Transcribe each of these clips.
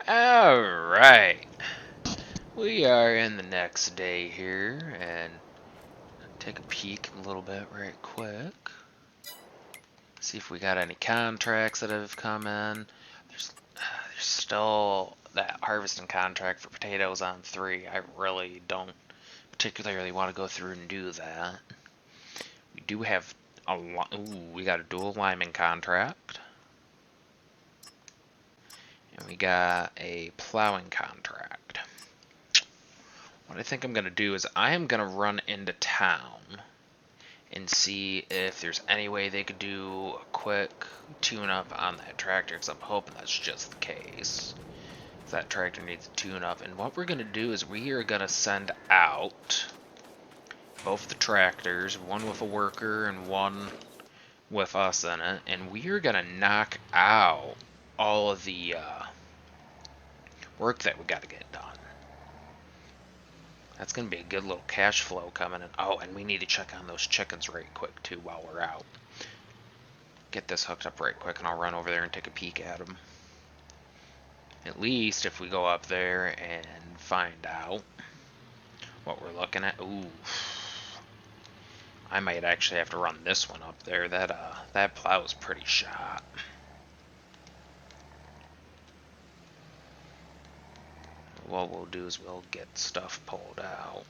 Alright, we are in the next day here, and take a peek a little bit right quick. See if we got any contracts that have come in. There's still that harvesting contract for potatoes on 3. I really don't particularly want to go through and do that. We do have a lot. Ooh, we got a dual lineman contract. And we got a plowing contract. What I think I'm going to do is I am going to run into town and see if there's any way they could do a quick tune-up on that tractor, because I'm hoping that's just the case. That tractor needs a tune-up. And what we're going to do is we are going to send out both the tractors, one with a worker and one with us in it, and we are going to knock out all of the work that we got to get done. That's going to be a good little cash flow coming in. Oh, and we need to check on those chickens right quick, too, while we're out. Get this hooked up right quick, and I'll run over there and take a peek at them. At least if we go up there and find out what we're looking at. Ooh. I might actually have to run this one up there. That plow is pretty shot. What we'll do is we'll get stuff pulled out.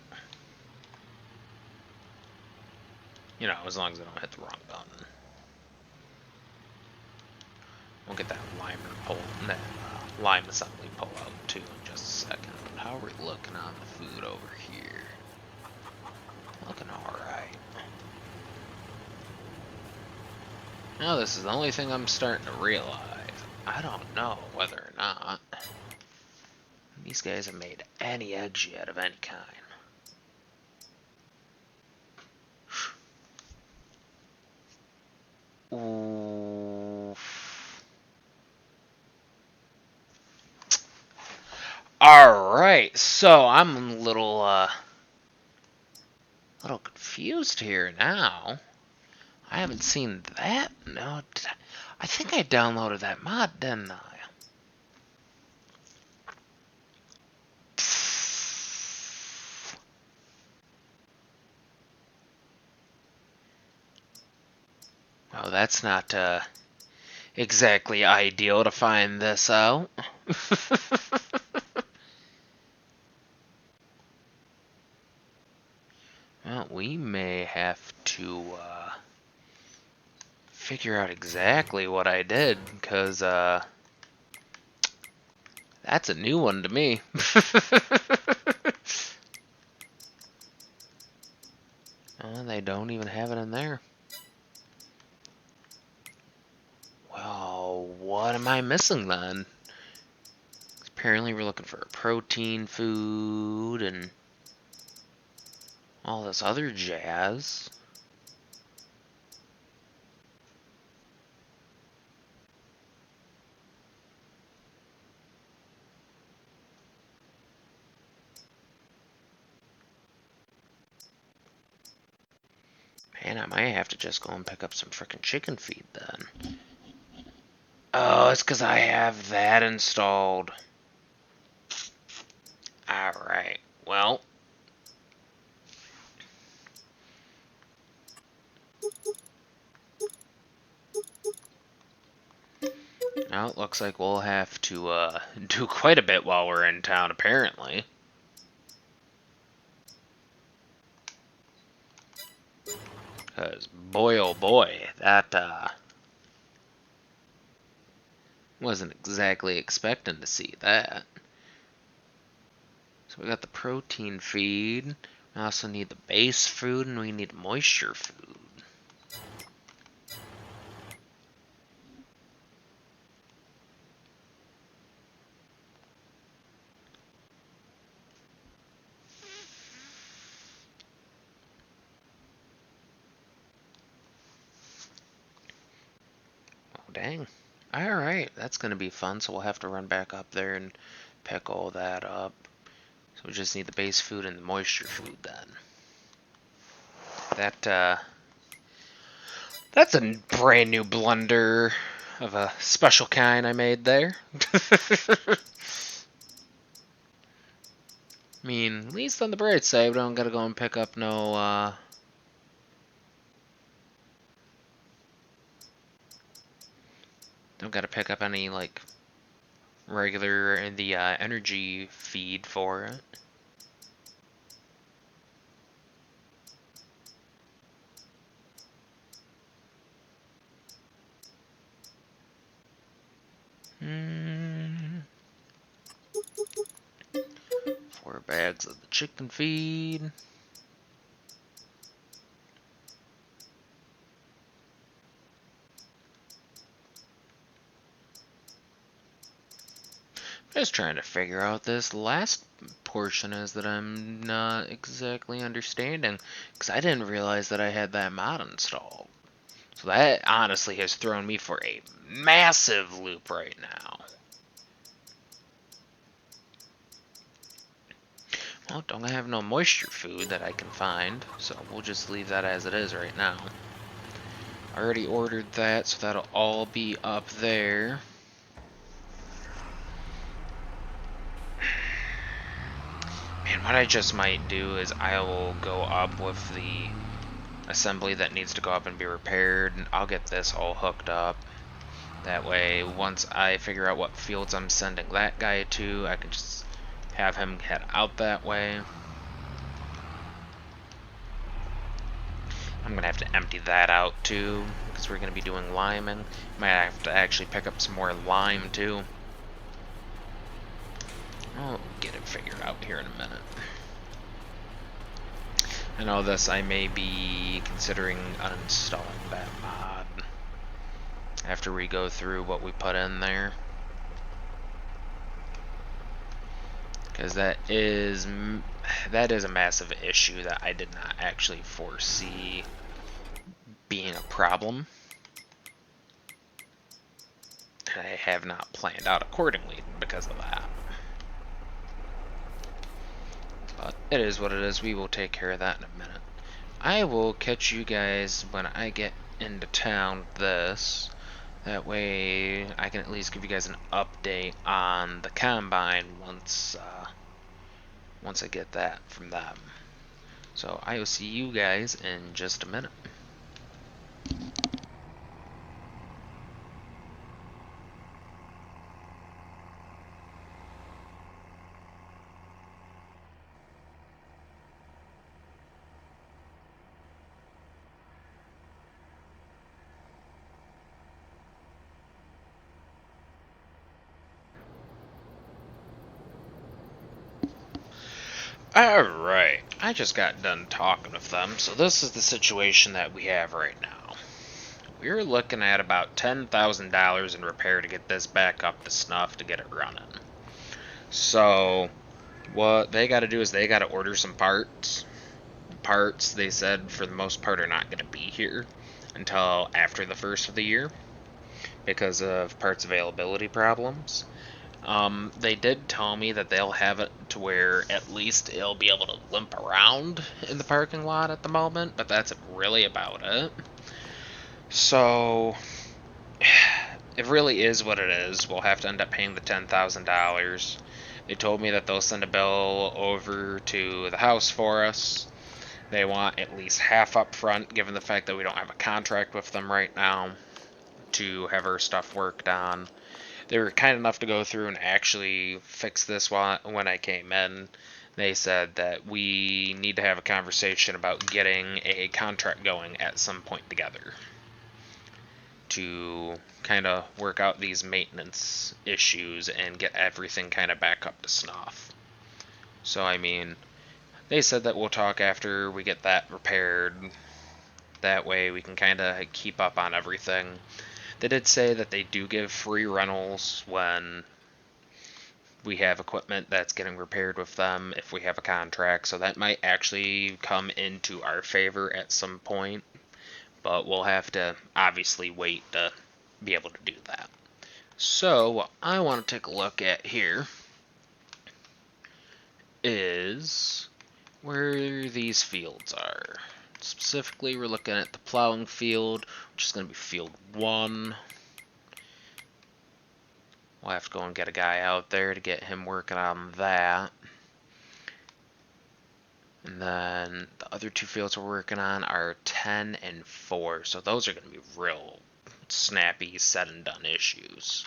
You know, as long as I don't hit the wrong button. We'll get that lime assembly pull out too in just a second. But how are we looking on the food over here? Looking alright. Now this is the only thing I'm starting to realize. I don't know whether or not these guys have made any eggs yet of any kind. Ooh. Alright, so I'm a little confused here now. I haven't seen that. No, I think I downloaded that mod, didn't I? Oh, that's not exactly ideal to find this out. Well, we may have to figure out exactly what I did, because that's a new one to me. They don't even have it in there. Well, what am I missing then? Apparently we're looking for a protein food and all this other jazz. Man, I might have to just go and pick up some frickin' chicken feed then. Oh, it's because I have that installed. Alright, well. Now it looks like we'll have to do quite a bit while we're in town, apparently. Because, boy oh boy, that, wasn't exactly expecting to see that. So we got the protein feed. We also need the base food, and we need moisture food. Oh, dang. Alright, that's going to be fun, so we'll have to run back up there and pick all that up. So we just need the base food and the moisture food then. That's a brand new blender of a special kind I made there. I mean, at least on the bright side, we don't gotta go and pick up no, don't gotta pick up any, like, regular in the energy feed for it. Mm. 4 bags of the chicken feed. Just trying to figure out this last portion is that I'm not exactly understanding, because I didn't realize that I had that mod installed. So that honestly has thrown me for a massive loop right now. Well, don't have no moisture food that I can find, so we'll just leave that as it is right now. I already ordered that, so that'll all be up there. Man, what I just might do is I will go up with the assembly that needs to go up and be repaired, and I'll get this all hooked up. That way, once I figure out what fields I'm sending that guy to, I can just have him head out that way. I'm gonna have to empty that out too, because we're gonna be doing liming. Might have to actually pick up some more lime too. I'll get it figured out here in a minute. I know this, I may be considering uninstalling that mod after we go through what we put in there. Because that is a massive issue that I did not actually foresee being a problem. I have not planned out accordingly because of that. But it is what it is. We will take care of that in a minute. I will catch you guys when I get into town with this. That way I can at least give you guys an update on the combine once I get that from them. So I will see you guys in just a minute. Alright, I just got done talking with them, so this is the situation that we have right now. We're looking at about $10,000 in repair to get this back up to snuff to get it running. So, what they gotta do is they gotta order some parts. Parts, they said, for the most part, are not gonna be here until after the first of the year because of parts availability problems. They did tell me that they'll have it to where at least it'll be able to limp around in the parking lot at the moment, but that's really about it. So, it really is what it is. We'll have to end up paying the $10,000. They told me that they'll send a bill over to the house for us. They want at least half up front, given the fact that we don't have a contract with them right now to have our stuff worked on. They were kind enough to go through and actually fix this when I came in. They said that we need to have a conversation about getting a contract going at some point together to kind of work out these maintenance issues and get everything kind of back up to snuff. So, I mean, they said that we'll talk after we get that repaired. That way we can kind of keep up on everything. They did say that they do give free rentals when we have equipment that's getting repaired with them if we have a contract, so that might actually come into our favor at some point, but we'll have to obviously wait to be able to do that. So what I want to take a look at here is where these fields are. Specifically, we're looking at the plowing field, which is going to be field 1. We'll have to go and get a guy out there to get him working on that. And then the other two fields we're working on are 10 and 4. So those are going to be real snappy, said and done issues.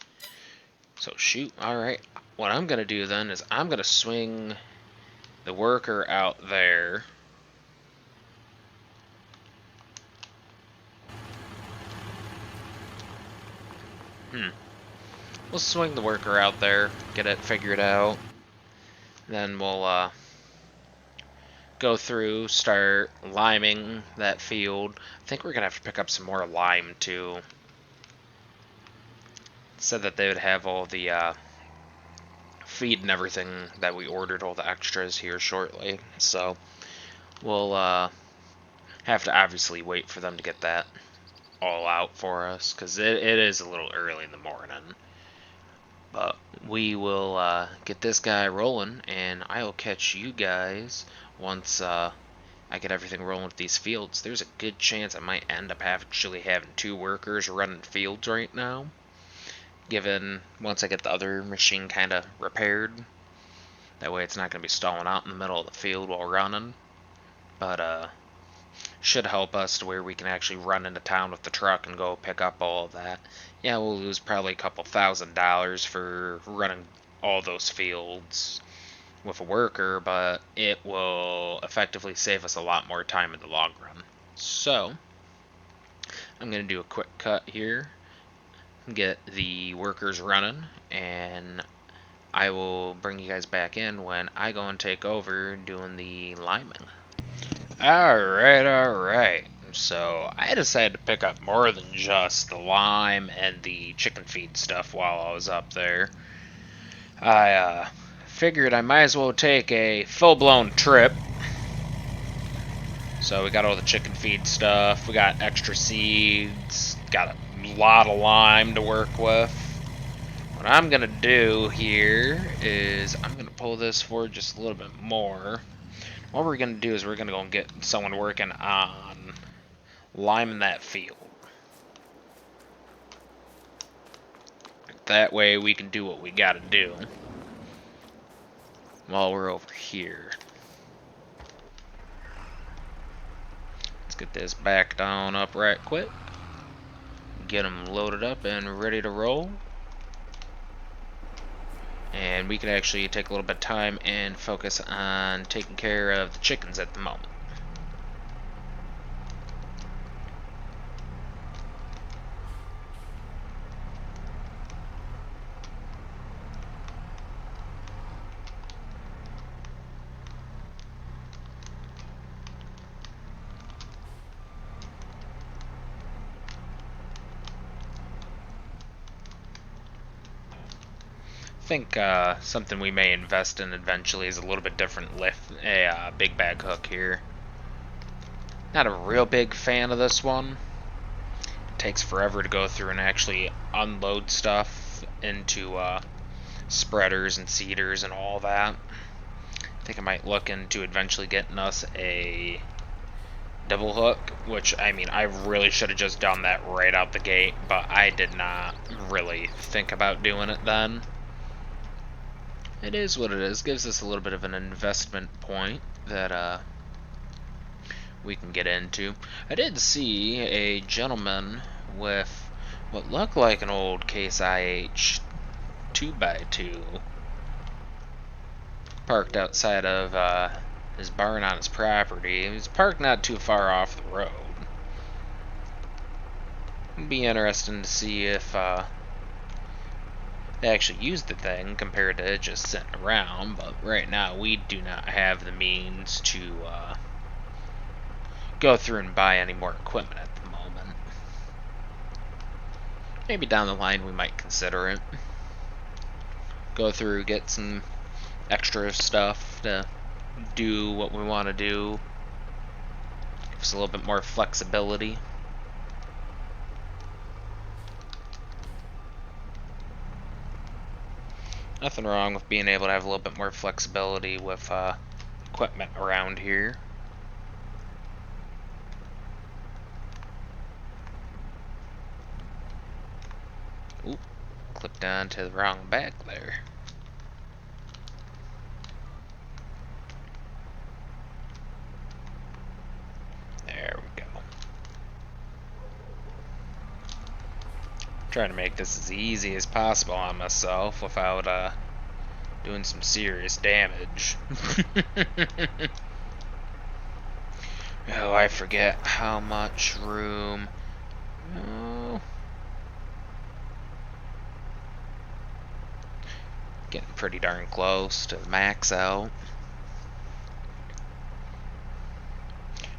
So shoot, alright. What I'm going to do then is I'm going to swing the worker out there. We'll swing the worker out there, get it figured out. Then we'll go through, start liming that field. I think we're going to have to pick up some more lime too. Said that they would have all the feed and everything that we ordered, all the extras here shortly. So we'll have to obviously wait for them to get that all out for us, because it is a little early in the morning. But we will get this guy rolling, and I'll catch you guys once I get everything rolling with these fields. There's a good chance I might end up actually having 2 workers running fields right now, given once I get the other machine kind of repaired. That way it's not going to be stalling out in the middle of the field while running. But should help us to where we can actually run into town with the truck and go pick up all of that. Yeah, we'll lose probably a couple $1,000 for running all those fields with a worker, but it will effectively save us a lot more time in the long run. So, I'm going to do a quick cut here, get the workers running, and I will bring you guys back in when I go and take over doing the liming. Alright. So, I decided to pick up more than just the lime and the chicken feed stuff while I was up there. I figured I might as well take a full-blown trip. So, we got all the chicken feed stuff, we got extra seeds, got a lot of lime to work with. What I'm going to do here is I'm going to pull this forward just a little bit more. What we're going to do is we're going to go and get someone working on liming that field. That way we can do what we got to do while we're over here. Let's get this backed on up right quick. Get them loaded up and ready to roll. And we can actually take a little bit of time and focus on taking care of the chickens at the moment. I think something we may invest in eventually is a little bit different lift, a big bag hook here. Not a real big fan of this one. It takes forever to go through and actually unload stuff into spreaders and seeders and all that. I think I might look into eventually getting us a double hook, which, I mean, I really should have just done that right out the gate, but I did not really think about doing it then. It is what it is. Gives us a little bit of an investment point that we can get into. I did see a gentleman with what looked like an old Case IH 2x2 parked outside of his barn on his property. He was parked not too far off the road. It'd be interesting to see if they actually use the thing compared to it just sitting around, but right now we do not have the means to go through and buy any more equipment at the moment. Maybe down the line we might consider it. Go through, get some extra stuff to do what we want to do. Give us a little bit more flexibility. Nothing wrong with being able to have a little bit more flexibility with equipment around here. Ooh, clipped onto the wrong back there. There we go. Trying to make this as easy as possible on myself without doing some serious damage. Oh, I forget how much room. Oh. Getting pretty darn close to max out.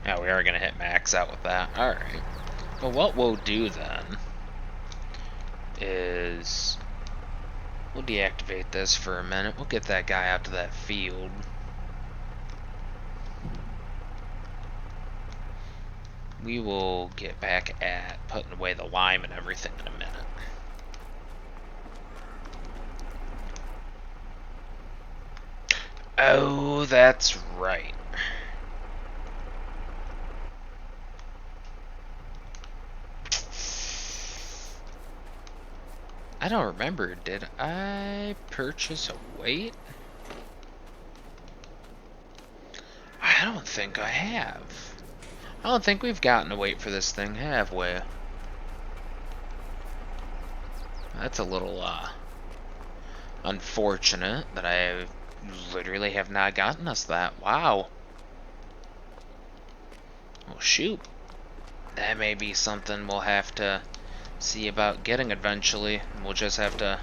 Yeah, we are going to hit max out with that. Alright. Well, what we'll do then is we'll deactivate this for a minute. We'll get that guy out to that field. We will get back at putting away the lime and everything in a minute. Oh, that's right. I don't remember, did I purchase a weight? I don't think I have. I don't think we've gotten a weight for this thing, have we? That's a little, unfortunate that I literally have not gotten us that. Wow. Well, shoot. That may be something we'll have to see about getting eventually. We'll just have to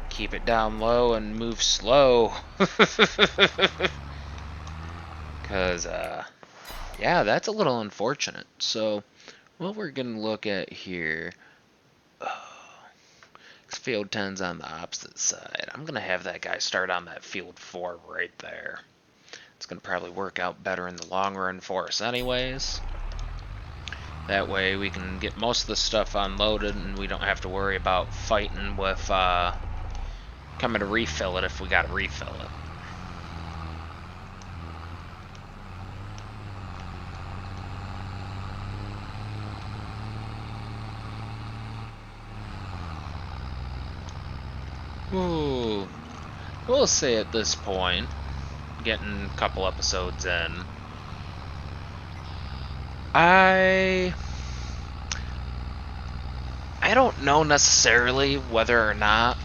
keep it down low and move slow. Because, yeah, that's a little unfortunate. So, what we're going to look at here... Field 10's on the opposite side. I'm going to have that guy start on that field 4 right there. It's going to probably work out better in the long run for us anyways. That way we can get most of the stuff unloaded and we don't have to worry about fighting with coming to refill it if we got to refill it. Ooh. We'll say at this point, getting a couple episodes in, I don't know necessarily whether or not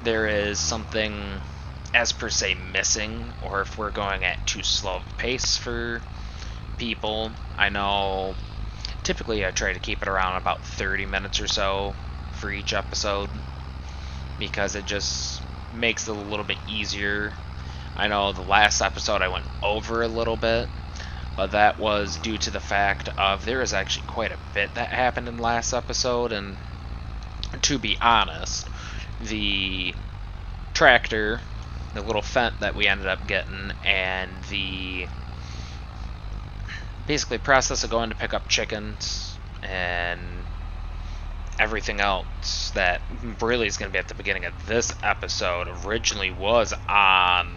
there is something as per se missing, or if we're going at too slow of a pace for people. I know typically I try to keep it around about 30 minutes or so for each episode, because it just makes it a little bit easier. I know the last episode I went over a little bit, but that was due to the fact of there was actually quite a bit that happened in the last episode, and to be honest, the tractor, the little Fent that we ended up getting, and the basically process of going to pick up chickens and everything else that really is going to be at the beginning of this episode originally was on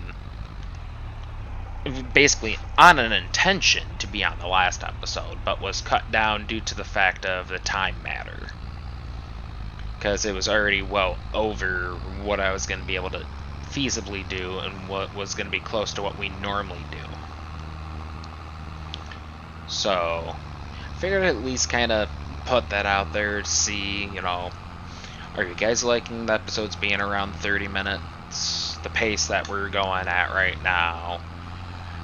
basically on an intention to be on the last episode, but was cut down due to the fact of the time matter, because it was already well over what I was going to be able to feasibly do and what was going to be close to what we normally do. So figured I'd at least kind of put that out there to see, you know, are you guys liking the episodes being around 30 minutes, the pace that we're going at right now?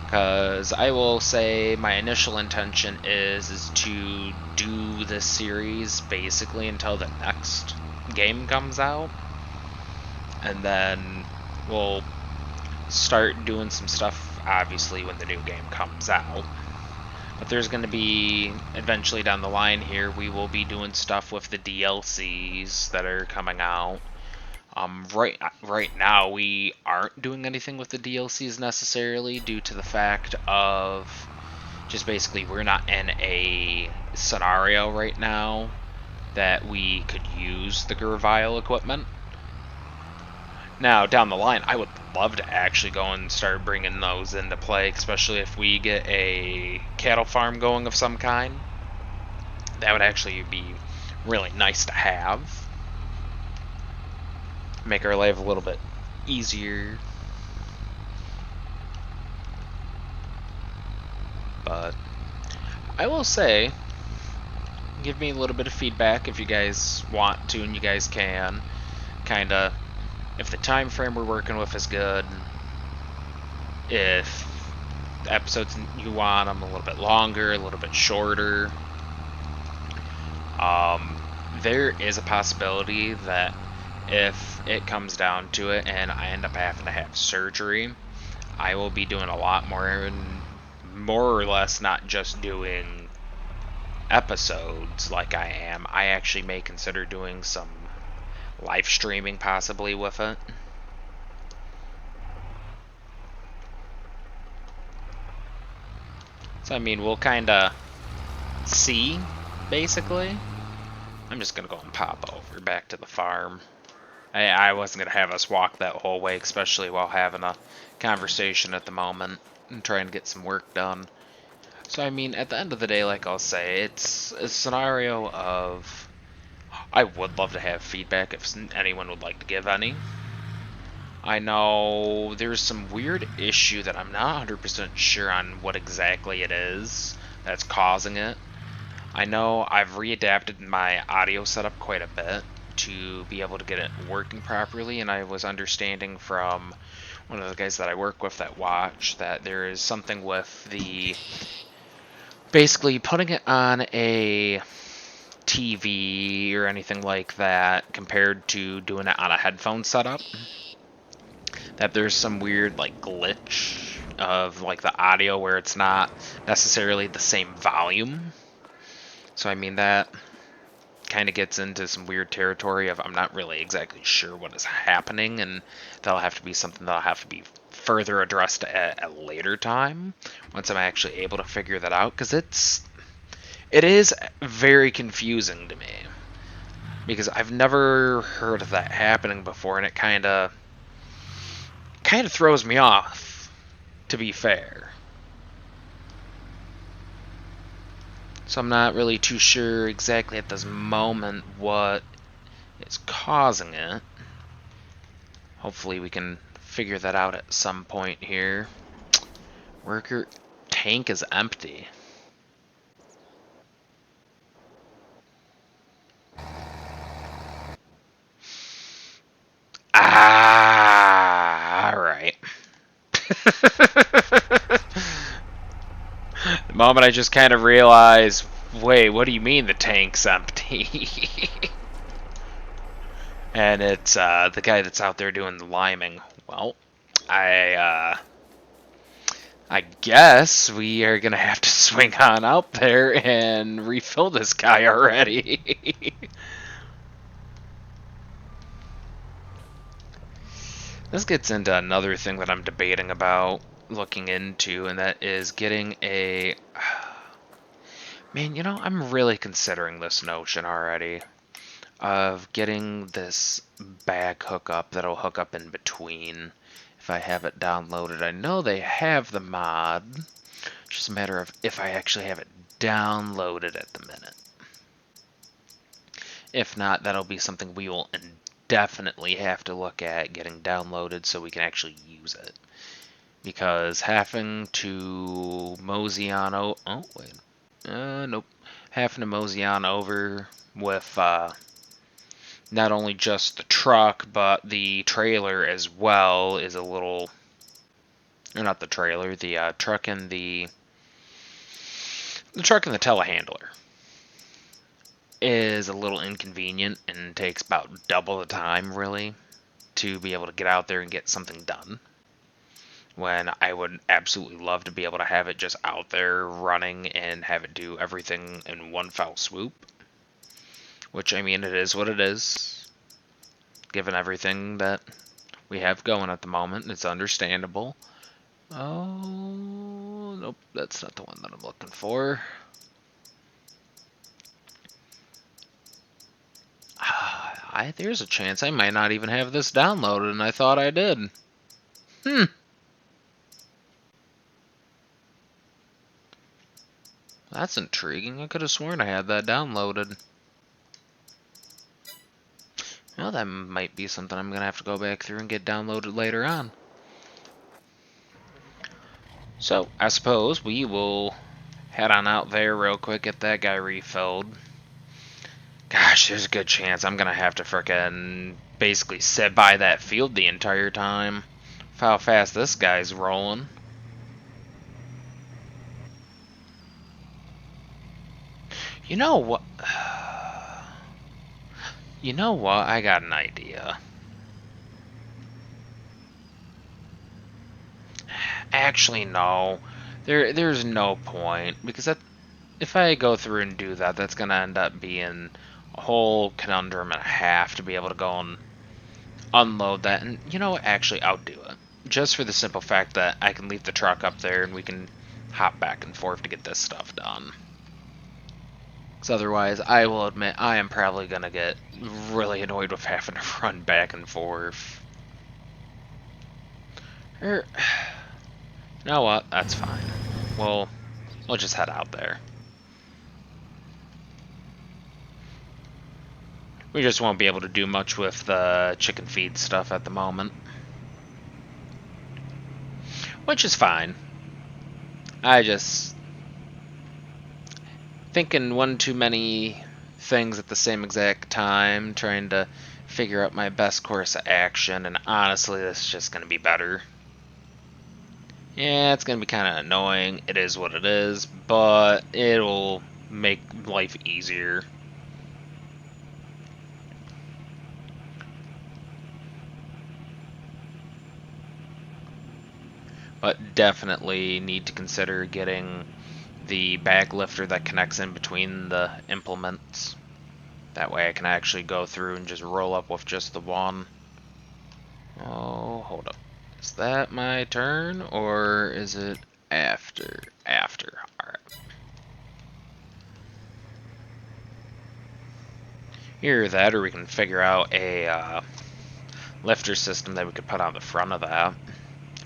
Because I will say my initial intention is to do this series basically until the next game comes out, and then we'll start doing some stuff obviously when the new game comes out. But there's going to be, eventually down the line here, we will be doing stuff with the DLCs that are coming out. Right now, we aren't doing anything with the DLCs necessarily, due to the fact of just basically we're not in a scenario right now that we could use the Gurvile equipment. Now, down the line, I would love to actually go and start bringing those into play, especially if we get a cattle farm going of some kind. That would actually be really nice to have. make our life a little bit easier. But I will say, give me a little bit of feedback if you guys want to and you guys can. Kinda, if the time frame we're working with is good, if the episodes you want them a little bit longer, a little bit shorter. There is a possibility that if it comes down to it and I end up having to have surgery, I will be doing a lot more, and more or less not just doing episodes like I am. I actually may consider doing some live streaming possibly with it. So I mean, we'll kind of see, basically. I'm just gonna go and pop over back to the farm. I wasn't gonna have us walk that whole way, especially while having a conversation at the moment and trying to get some work done. So I mean, at the end of the day, like I'll say, it's a scenario of I would love to have feedback if anyone would like to give any. I know there's some weird issue that I'm not 100% sure on what exactly it is that's causing it. I know I've readapted my audio setup quite a bit to be able to get it working properly, and I was understanding from one of the guys that I work with that watch that there is something with the basically putting it on a TV or anything like that compared to doing it on a headphone setup, that there's some weird like glitch of like the audio where it's not necessarily the same volume. So I mean that kind of gets into some weird territory of I'm not really exactly sure what is happening, and that'll have to be something that'll have to be further addressed at a later time once I'm actually able to figure that out, because it is very confusing to me because I've never heard of that happening before, and it kind of throws me off, to be fair. So I'm not really too sure exactly at this moment what is causing it. Hopefully we can figure that out at some point here. Worker tank is empty. Ah, alright. The moment I just kind of realized, wait, what do you mean the tank's empty? And it's the guy that's out there doing the liming. Well, I guess we are gonna have to swing on out there and refill this guy already. This gets into another thing that I'm debating about looking into, and that is getting a... Man, you know, I'm really considering this notion already of getting this back hookup that'll hook up in between if I have it downloaded. I know they have the mod. It's just a matter of if I actually have it downloaded at the minute. If not, that'll be something we will definitely have to look at getting downloaded so we can actually use it. Because having to mosey on oh wait. Nope. Having to mosey on over with not only just the truck, but the trailer as well is a little... Or not the trailer, the truck and the truck and the telehandler is a little inconvenient and takes about double the time, really, to be able to get out there and get something done. When I would absolutely love to be able to have it just out there running and have it do everything in one foul swoop. Which, I mean, it is what it is. Given everything that we have going at the moment, it's understandable. Oh, nope, that's not the one that I'm looking for. There's a chance I might not even have this downloaded, and I thought I did. That's intriguing. I could have sworn I had that downloaded. Well, that might be something I'm gonna have to go back through and get downloaded later on. So, I suppose we will head on out there real quick, get that guy refilled. Gosh, there's a good chance I'm gonna have to frickin' basically sit by that field the entire time. For how fast this guy's rolling. You know what? You know what? I got an idea. Actually, no. There's no point, because if I go through and do that, that's gonna end up being a whole conundrum and a half to be able to go and unload that. And you know what? Actually, I'll do it. Just for the simple fact that I can leave the truck up there and we can hop back and forth to get this stuff done. Because otherwise, I will admit, I am probably gonna get really annoyed with having to run back and forth. You know what? That's fine. We'll just head out there. We just won't be able to do much with the chicken feed stuff at the moment. Which is fine. I just thinking one too many things at the same exact time, trying to figure out my best course of action, and honestly, this is just going to be better. Yeah, it's going to be kind of annoying. It is what it is, but it'll make life easier. But definitely need to consider getting the bag lifter that connects in between the implements. That way I can actually go through and just roll up with just the one. Oh, hold up. Is that my turn, or is it after? After. Alright. Either that, or we can figure out a lifter system that we could put on the front of that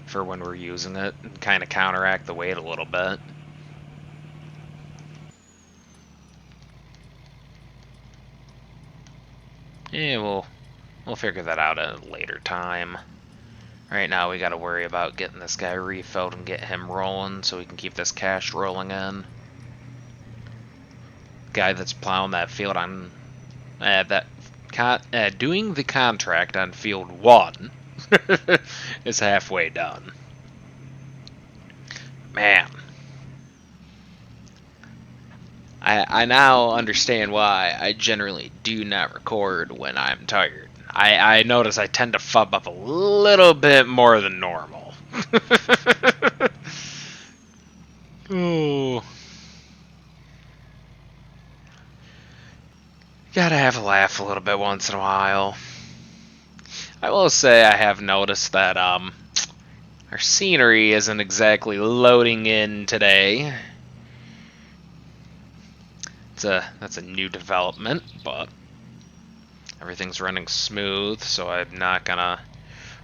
for when we're using it and kind of counteract the weight a little bit. Yeah, we'll figure that out at a later time. Right now we gotta worry about getting this guy refilled and get him rolling so we can keep this cash rolling in. Guy that's plowing that field on doing the contract on field 1 is halfway done. Man. I now understand why I generally do not record when I'm tired. I notice I tend to fub up a little bit more than normal. Ooh. Gotta have a laugh a little bit once in a while. I will say I have noticed that our scenery isn't exactly loading in today. That's a new development, but everything's running smooth, so I'm not gonna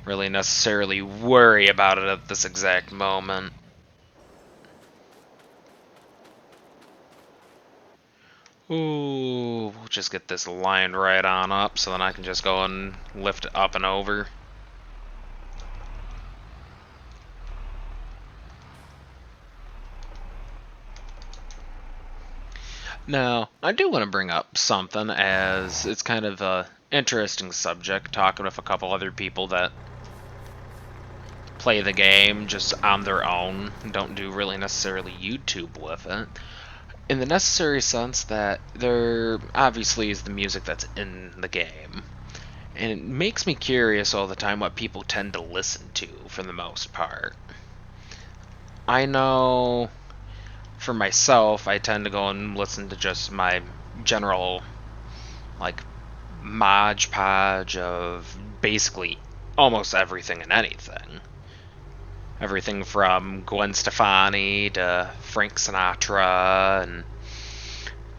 really necessarily worry about it at this exact moment. Ooh, we'll just get this lined right on up so then I can just go and lift it up and over. Now, I do want to bring up something, as it's kind of a interesting subject, talking with a couple other people that play the game just on their own, don't do really necessarily YouTube with it, in the necessary sense that there obviously is the music that's in the game, and it makes me curious all the time what people tend to listen to for the most part. I know for myself, I tend to go and listen to just my general, like, Modge Podge of basically almost everything and anything. Everything from Gwen Stefani to Frank Sinatra and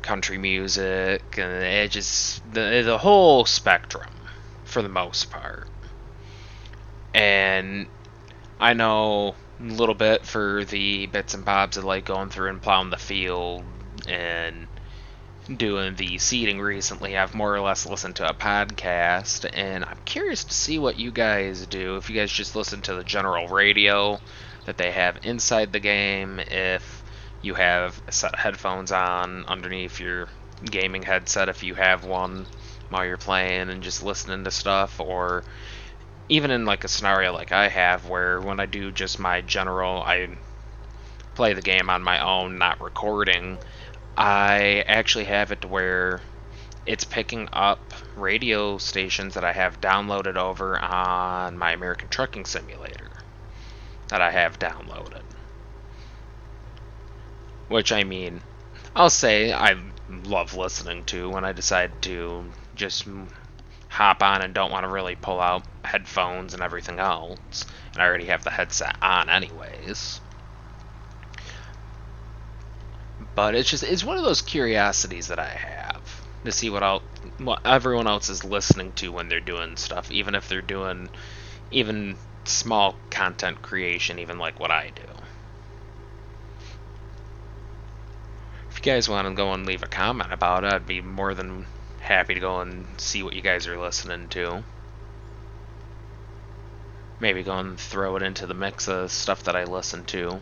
country music, and it just the whole spectrum for the most part. And I know a little bit for the bits and bobs of like going through and plowing the field and doing the seeding recently, I've more or less listened to a podcast, and I'm curious to see what you guys do. If you guys just listen to the general radio that they have inside the game, if you have a set of headphones on underneath your gaming headset, if you have one while you're playing and just listening to stuff, or even in like a scenario like I have where when I do just my general, I play the game on my own, not recording, I actually have it to where it's picking up radio stations that I have downloaded over on my American Trucking Simulator that I have downloaded. Which, I mean, I'll say I love listening to when I decide to just hop on and don't want to really pull out headphones and everything else. And I already have the headset on, anyways. But it's one of those curiosities that I have to see what everyone else is listening to when they're doing stuff, even if they're doing even small content creation, even like what I do. If you guys want to go and leave a comment about it, I'd be more than happy to go and see what you guys are listening to. Maybe go and throw it into the mix of stuff that I listen to.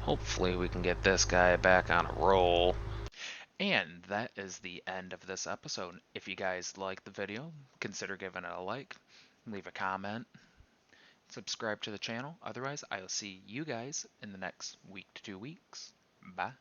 Hopefully we can get this guy back on a roll. And that is the end of this episode. If you guys liked the video, consider giving it a like, leave a comment, subscribe to the channel. Otherwise, I'll see you guys in the next week to 2 weeks. Bye.